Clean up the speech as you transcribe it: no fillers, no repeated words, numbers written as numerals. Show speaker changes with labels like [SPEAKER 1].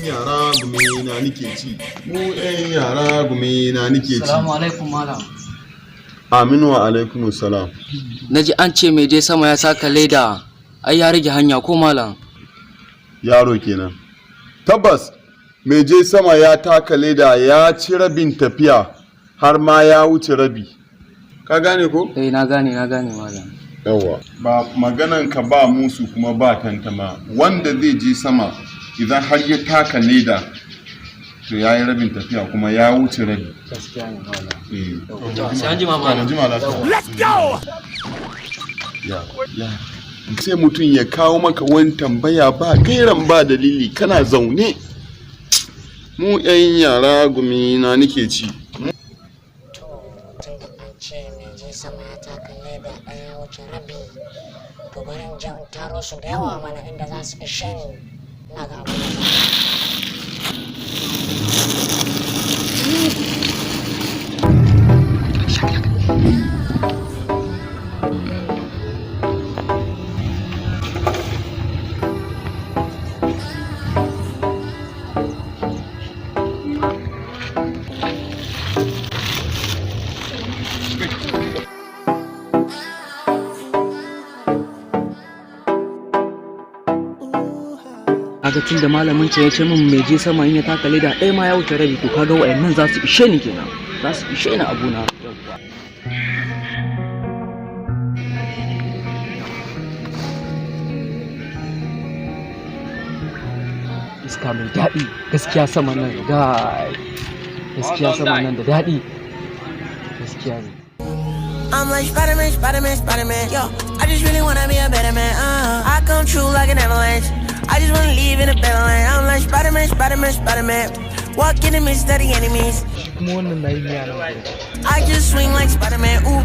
[SPEAKER 1] yara gumi na nike ci. Mu ƴan yara gumi na nike ci.
[SPEAKER 2] Assalamu alaikum malam.
[SPEAKER 1] Aminu wa alaikum salam.
[SPEAKER 2] Naji an ce mai je sama ya saka leda. Ai ya rage hanya ko malam?
[SPEAKER 1] Yaro kenan. Tabbas mai je sama ya taka leda ya ci rabin tafiya har ma ya wuce rabi. Ka gane ko?
[SPEAKER 2] Na gane malam.
[SPEAKER 1] Yawa. Ba maganan ka ba musu kuma ba tantama. Wanda zai je sama idan har ya taka leda to ya yi rabin tafiya kuma ya wuce rabi.
[SPEAKER 2] Gaskiya ne malam. Sai an ji malam.
[SPEAKER 3] Let's go!
[SPEAKER 1] Ya. Sai mutum ya kawo maka wani tambaya ba gairan ba dalili kana zaune. Mu ƴan yara gumi na nike ci.
[SPEAKER 4] Ce mai je sama ya taka leda ɗaya wuce rabi to bari in je in taro su da yawa mana inda za su ishe ni na ga abu
[SPEAKER 2] Kaga tun da malamin ce ya ce min mai je sama in ya taka leda ɗaya ma ya wuce rabi to kaga wayannan za su ishe ni kenan. Za su ishe ni abuna. Iska mai daɗi gaskiya sama nan gaskiya sama nan da daɗi gaskiya ne.
[SPEAKER 5] I'm like Spider-Man, yo, I just really wanna be a better man, I come true like an avalanche, I just wanna leave in a better land. I'm like Spider-Man, walking in the midst of the enemies, I just swing like Spider-Man, ooh,